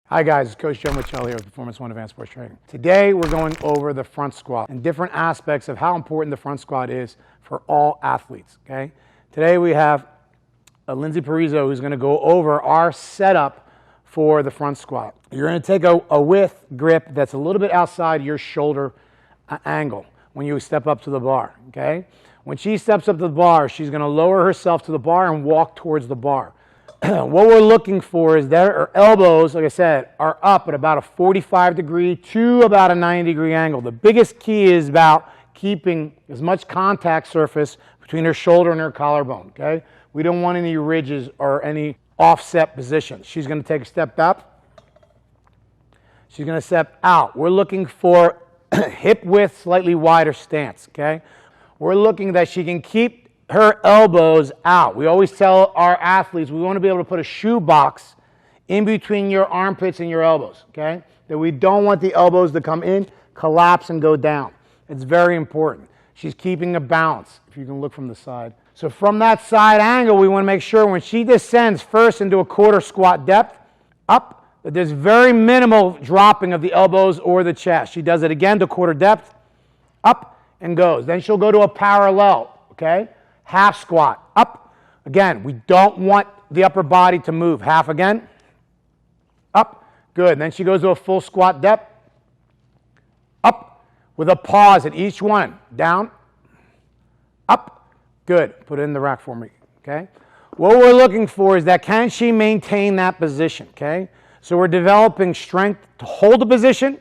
Hi guys, it's Coach Joe Micela here with Performance One Advanced Sports Training. Today we're going over the front squat and different aspects of how important the front squat is for all athletes, okay? Today we have Lindsay Parizo who's going to go over our setup for the front squat. You're going to take a width grip that's a little bit outside your shoulder angle when you step up to the bar, okay? When she steps up to the bar, she's going to lower herself to the bar and walk towards the bar. What we're looking for is that her elbows, like I said, are up at about a 45 degree to about a 90 degree angle. The biggest key is about keeping as much contact surface between her shoulder and her collarbone, okay? We don't want any ridges or any offset positions. She's going to take a step up. She's going to step out. We're looking for hip width, slightly wider stance, okay? We're looking that she can keep her elbows out. We always tell our athletes we want to be able to put a shoe box in between your armpits and your elbows, okay? That we don't want the elbows to come in, collapse, and go down. It's very important. She's keeping a balance, if you can look from the side. So from that side angle, we want to make sure when she descends first into a quarter squat depth, up, that there's very minimal dropping of the elbows or the chest. She does it again to quarter depth, up, and goes. Then she'll go to a parallel, okay? Half squat, up. Again, we don't want the upper body to move. Half again, up, good. Then she goes to a full squat depth, up, with a pause at each one. Down, up, good. Put it in the rack for me, okay? What we're looking for is that can she maintain that position, okay? So we're developing strength to hold the position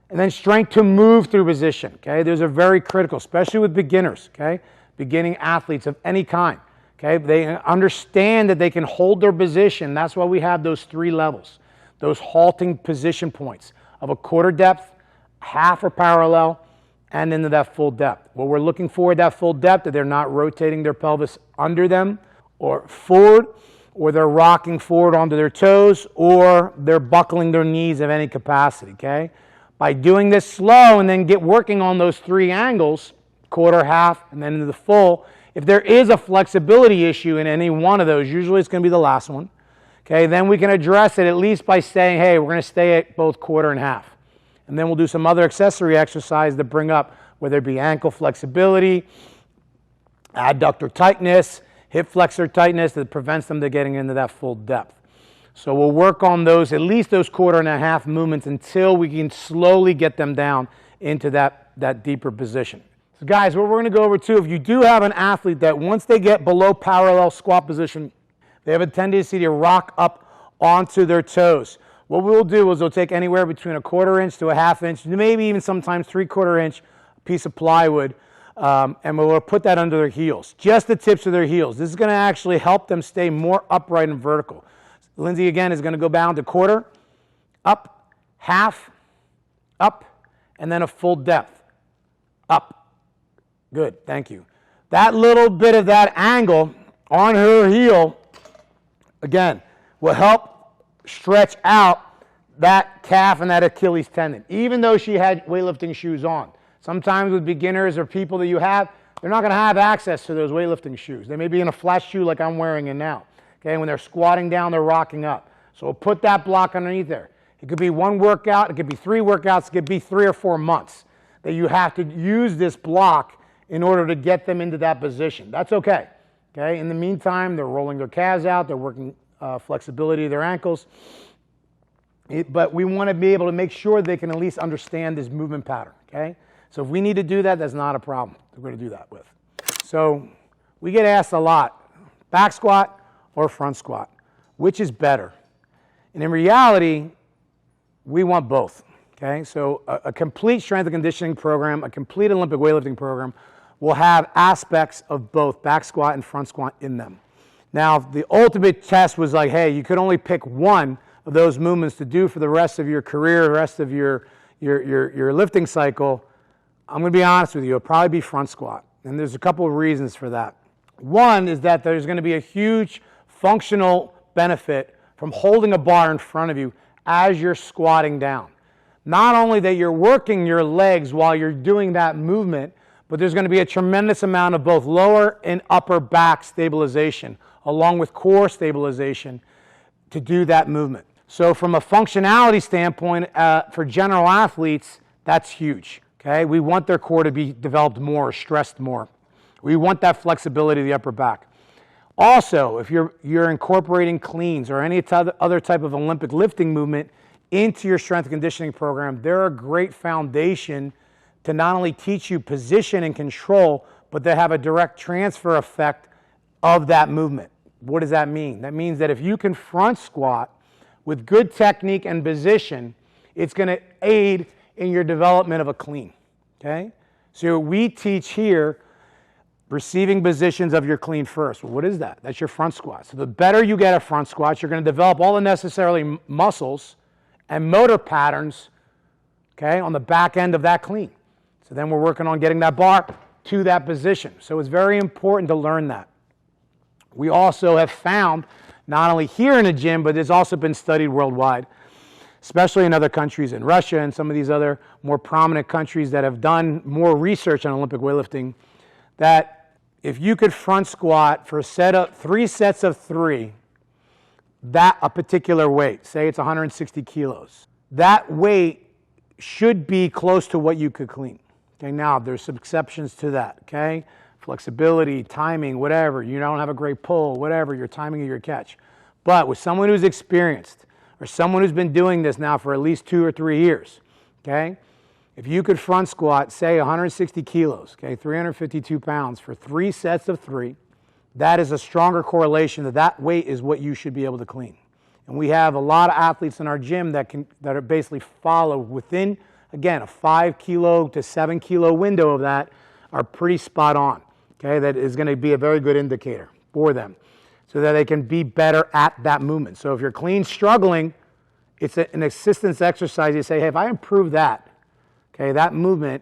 and then strength to move through position, okay? Those are very critical, especially with beginners, okay? Beginning athletes of any kind, okay? They understand that they can hold their position. That's why we have those three levels, those halting position points of a quarter depth, half or parallel, and into that full depth. What we're looking for at that full depth, that they're not rotating their pelvis under them or forward, or they're rocking forward onto their toes, or they're buckling their knees of any capacity, okay? By doing this slow and then working on those three angles, quarter, half, and then into the full. If there is a flexibility issue in any one of those, usually it's going to be the last one, okay, then we can address it at least by saying, hey, we're going to stay at both quarter and half. And then we'll do some other accessory exercise to bring up, whether it be ankle flexibility, adductor tightness, hip flexor tightness that prevents them to getting into that full depth. So we'll work on those, at least those quarter and a half movements until we can slowly get them down into that deeper position. So guys, what we're going to go over too, if you do have an athlete that once they get below parallel squat position, they have a tendency to rock up onto their toes. What we'll do is we'll take anywhere between a quarter inch to a half inch, maybe even sometimes 3/4 inch piece of plywood, and we'll put that under their heels, just the tips of their heels. This is going to actually help them stay more upright and vertical. Lindsay again is going to go down to quarter, up, half, up, and then a full depth, up. Good, thank you. That little bit of that angle on her heel, again, will help stretch out that calf and that Achilles tendon, even though she had weightlifting shoes on. Sometimes with beginners or people that you have, they're not going to have access to those weightlifting shoes. They may be in a flat shoe like I'm wearing it now. Okay, when they're squatting down, they're rocking up. So we'll put that block underneath there. It could be one workout, it could be 3 workouts, it could be 3 or 4 months that you have to use this block in order to get them into that position. That's okay. Okay. In the meantime, they're rolling their calves out, they're working flexibility of their ankles. But we want to be able to make sure they can at least understand this movement pattern. Okay. So if we need to do that, that's not a problem. We're going to do that with. So we get asked a lot, back squat or front squat, which is better? And in reality, we want both. Okay. So a complete strength and conditioning program, a complete Olympic weightlifting program, will have aspects of both back squat and front squat in them. Now, the ultimate test was like, hey, you could only pick one of those movements to do for the rest of your career, the rest of your lifting cycle. I'm going to be honest with you, it'll probably be front squat. And there's a couple of reasons for that. One is that there's going to be a huge functional benefit from holding a bar in front of you as you're squatting down. Not only that you're working your legs while you're doing that movement, but there's going to be a tremendous amount of both lower and upper back stabilization, along with core stabilization to do that movement. So from a functionality standpoint, for general athletes, that's huge, okay? We want their core to be developed more, stressed more. We want that flexibility of the upper back. Also, if you're incorporating cleans or any other type of Olympic lifting movement into your strength and conditioning program, they're a great foundation to not only teach you position and control, but they have a direct transfer effect of that movement. What does that mean? That means that if you can front squat with good technique and position, it's going to aid in your development of a clean, okay? So we teach here receiving positions of your clean first. Well, what is that? That's your front squat. So the better you get at front squats, you're going to develop all the necessary muscles and motor patterns, okay, on the back end of that clean. So then we're working on getting that bar to that position. So it's very important to learn that. We also have found, not only here in the gym, but it's also been studied worldwide, especially in other countries, in Russia and some of these other more prominent countries that have done more research on Olympic weightlifting, that if you could front squat for 3 sets of 3, a particular weight, say it's 160 kilos, that weight should be close to what you could clean. Okay, now there's some exceptions to that, okay? Flexibility, timing, whatever. You don't have a great pull, whatever, your timing of your catch. But with someone who's experienced or someone who's been doing this now for at least 2 or 3 years, okay? If you could front squat, say 160 kilos, okay, 352 pounds for 3 sets of 3, that is a stronger correlation that weight is what you should be able to clean. And we have a lot of athletes in our gym that are basically follow within, again, a 5 kilo to 7 kilo window of that are pretty spot on. Okay, that is going to be a very good indicator for them so that they can be better at that movement. So if you're clean struggling, it's an assistance exercise. You say, hey, if I improve that, okay, that movement,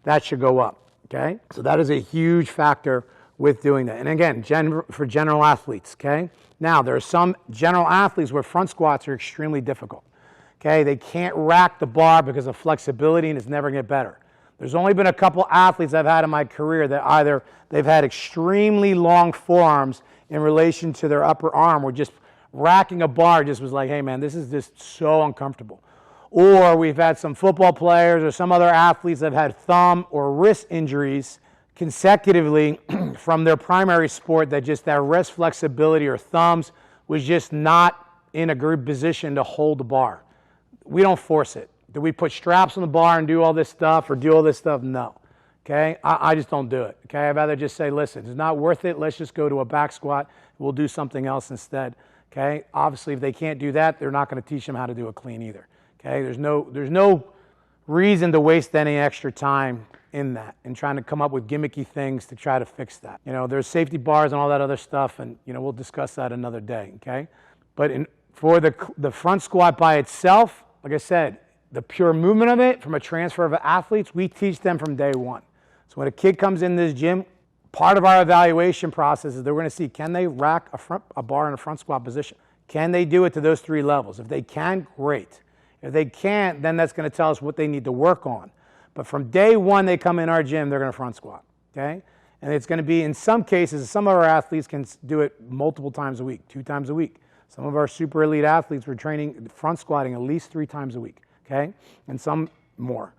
that should go up. Okay, so that is a huge factor with doing that. And again, for general athletes, okay? Now, there are some general athletes where front squats are extremely difficult. Okay, they can't rack the bar because of flexibility and it's never going to get better. There's only been a couple athletes I've had in my career that either they've had extremely long forearms in relation to their upper arm, or just racking a bar just was like, hey man, this is just so uncomfortable. Or we've had some football players or some other athletes that have had thumb or wrist injuries consecutively from their primary sport, that just that wrist flexibility or thumbs was just not in a good position to hold the bar. We don't force it. Do we put straps on the bar and do all this stuff or do all this stuff? No. Okay? I just don't do it. Okay? I'd rather just say, listen, it's not worth it. Let's just go to a back squat. We'll do something else instead. Okay? Obviously, if they can't do that, they're not going to teach them how to do a clean either. Okay? There's no reason to waste any extra time in that and trying to come up with gimmicky things to try to fix that. You know, there's safety bars and all that other stuff, and you know, we'll discuss that another day. Okay? But for the front squat by itself, like I said, the pure movement of it, from a transfer of athletes, we teach them from day one. So when a kid comes in this gym, part of our evaluation process is they're going to see, can they rack a bar in a front squat position? Can they do it to those 3 levels? If they can, great. If they can't, then that's going to tell us what they need to work on. But from day one they come in our gym, they're going to front squat, okay? And it's going to be, in some cases, some of our athletes can do it multiple times a week, 2 times a week. Some of our super elite athletes were training front squatting at least 3 times a week. Okay, and some more.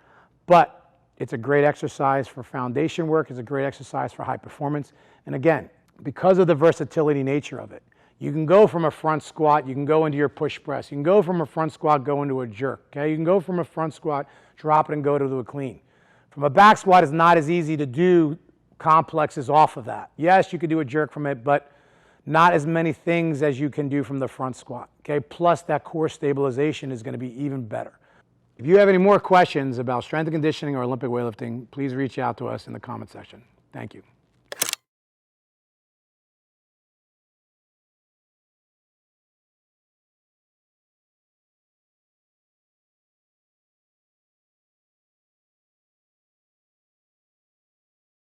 But it's a great exercise for foundation work. It's a great exercise for high performance. And again, because of the versatility nature of it, you can go from a front squat, you can go into your push press. You can go from a front squat, go into a jerk. Okay, you can go from a front squat, drop it and go to a clean. From a back squat, it's not as easy to do complexes off of that. Yes, you could do a jerk from it, but not as many things as you can do from the front squat. Okay, plus that core stabilization is going to be even better. If you have any more questions about strength and conditioning or Olympic weightlifting, please reach out to us in the comment section. Thank you.